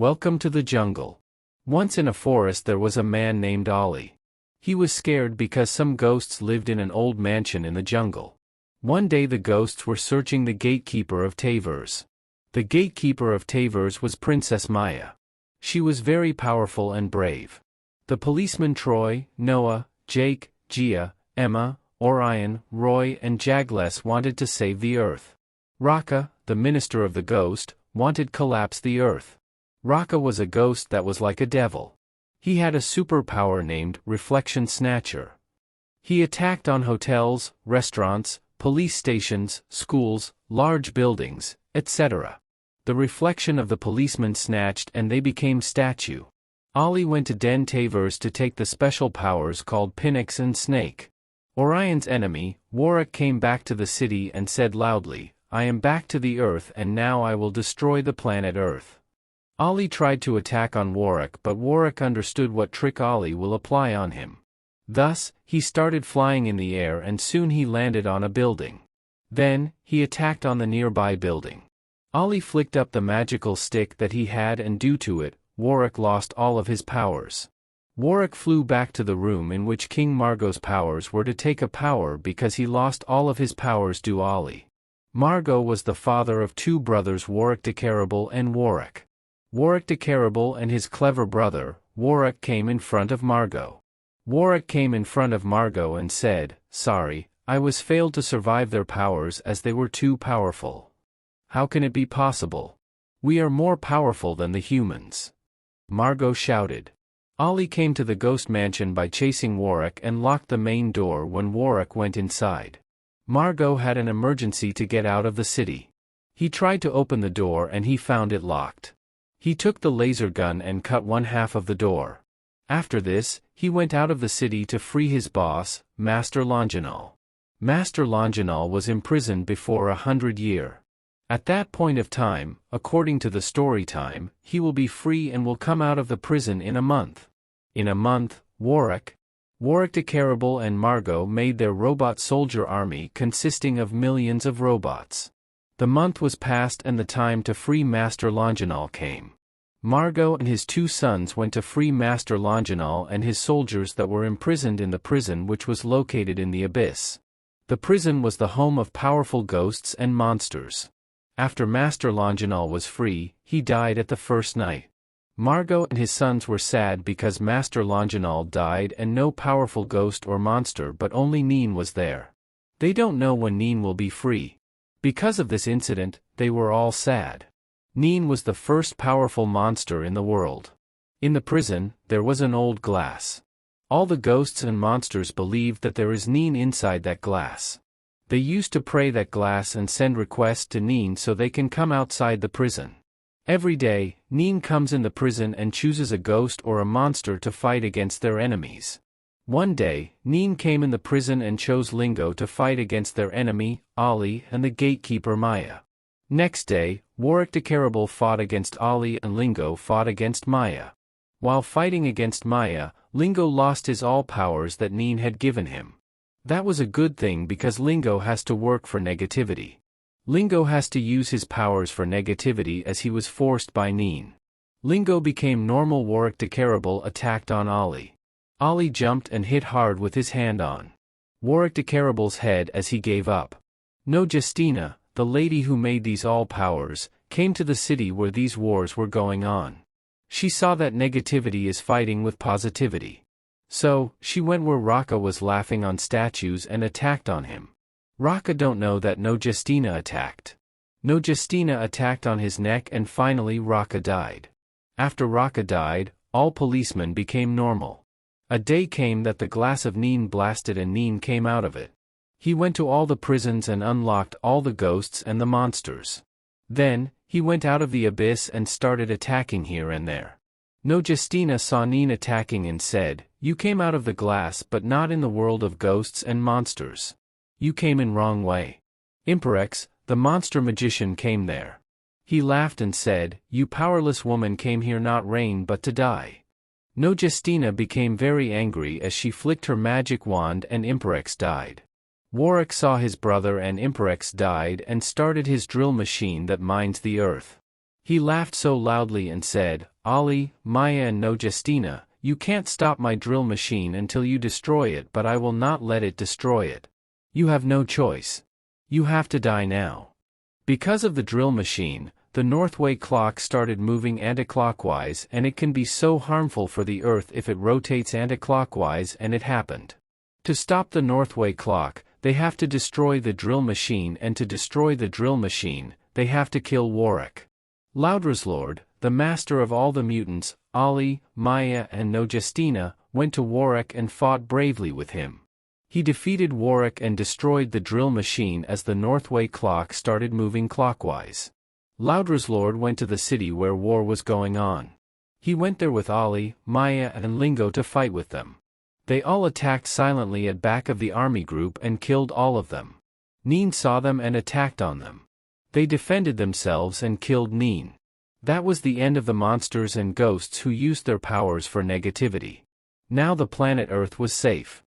Welcome to the jungle. Once in a forest there was a man named Ollie. He was scared because some ghosts lived in an old mansion in the jungle. One day the ghosts were searching the gatekeeper of Tavers. The gatekeeper of Tavers was Princess Maya. She was very powerful and brave. The policemen Troy, Noah, Jake, Gia, Emma, Orion, Roy and Jagles wanted to save the earth. Raka, the minister of the ghost, wanted collapse the earth. Raka was a ghost that was like a devil. He had a superpower named Reflection Snatcher. He attacked on hotels, restaurants, police stations, schools, large buildings, etc. The reflection of the policeman snatched and they became statue. Ollie went to Den Tavers to take the special powers called Phoenix and Snake. Orion's enemy, Warwick, came back to the city and said loudly, "I am back to the Earth and now I will destroy the planet Earth." Ollie tried to attack on Warwick, but Warwick understood what trick Ollie will apply on him. Thus, he started flying in the air and soon he landed on a building. Then, he attacked on the nearby building. Ollie flicked up the magical stick that he had and due to it, Warwick lost all of his powers. Warwick flew back to the room in which King Margot's powers were to take a power because he lost all of his powers due Ollie. Margot was the father of two brothers, Warwick de Caribal and Warwick. Warwick de Caribal and his clever brother, Warwick, came in front of Margot. Warwick came in front of Margot and said, "Sorry, I was failed to survive their powers as they were too powerful." "How can it be possible? We are more powerful than the humans," Margot shouted. Ollie came to the ghost mansion by chasing Warwick and locked the main door when Warwick went inside. Margot had an emergency to get out of the city. He tried to open the door and he found it locked. He took the laser gun and cut one half of the door. After this, he went out of the city to free his boss, Master Longinal. Master Longinal was imprisoned before 100 years. At that point of time, according to the story time, he will be free and will come out of the prison in a month. In a month, Warwick de Caribal and Margot made their robot soldier army consisting of millions of robots. The month was passed and the time to free Master Longinal came. Margot and his two sons went to free Master Longinal and his soldiers that were imprisoned in the prison which was located in the abyss. The prison was the home of powerful ghosts and monsters. After Master Longinal was free, he died at the first night. Margot and his sons were sad because Master Longinal died and no powerful ghost or monster but only Neen was there. They don't know when Neen will be free. Because of this incident, they were all sad. Neen was the first powerful monster in the world. In the prison, there was an old glass. All the ghosts and monsters believed that there is Neen inside that glass. They used to pray that glass and send requests to Neen so they can come outside the prison. Every day, Neen comes in the prison and chooses a ghost or a monster to fight against their enemies. One day, Neen came in the prison and chose Lingo to fight against their enemy, Ollie, and the gatekeeper Maya. Next day, Warwick de Caribal fought against Ollie and Lingo fought against Maya. While fighting against Maya, Lingo lost his all powers that Neen had given him. That was a good thing because Lingo has to work for negativity. Lingo has to use his powers for negativity as he was forced by Neen. Lingo became normal. Warwick de Caribal attacked on Ollie. Ollie jumped and hit hard with his hand on Warwick de Caribal's head as he gave up. No, Justina, the lady who made these all powers, came to the city where these wars were going on. She saw that negativity is fighting with positivity. So, she went where Raka was laughing on statues and attacked on him. Raka don't know that No Justina attacked. No Justina attacked on his neck and finally Raka died. After Raka died, all policemen became normal. A day came that the glass of Neen blasted and Neen came out of it. He went to all the prisons and unlocked all the ghosts and the monsters. Then, he went out of the abyss and started attacking here and there. No Justina saw Neen attacking and said, "You came out of the glass but not in the world of ghosts and monsters. You came in wrong way." Immerse, the monster magician, came there. He laughed and said, "You powerless woman came here not reign but to die." No Justina became very angry as she flicked her magic wand and Immerse died. Warwick saw his brother and Immerse died and started his drill machine that mines the earth. He laughed so loudly and said, "Ali, Maya and no Justina, you can't stop my drill machine until you destroy it, but I will not let it destroy it. You have no choice. You have to die now." Because of the drill machine, the Northway clock started moving anticlockwise, and it can be so harmful for the Earth if it rotates anticlockwise, and it happened. To stop the Northway clock, they have to destroy the drill machine, and to destroy the drill machine, they have to kill Warwick. Loudreslord, the master of all the mutants, Ali, Maya and no Justina, went to Warwick and fought bravely with him. He defeated Warwick and destroyed the drill machine as the Northway clock started moving clockwise. Loudreslord went to the city where war was going on. He went there with Ali, Maya and Lingo to fight with them. They all attacked silently at back of the army group and killed all of them. Neen saw them and attacked on them. They defended themselves and killed Neen. That was the end of the monsters and ghosts who used their powers for negativity. Now the planet Earth was safe.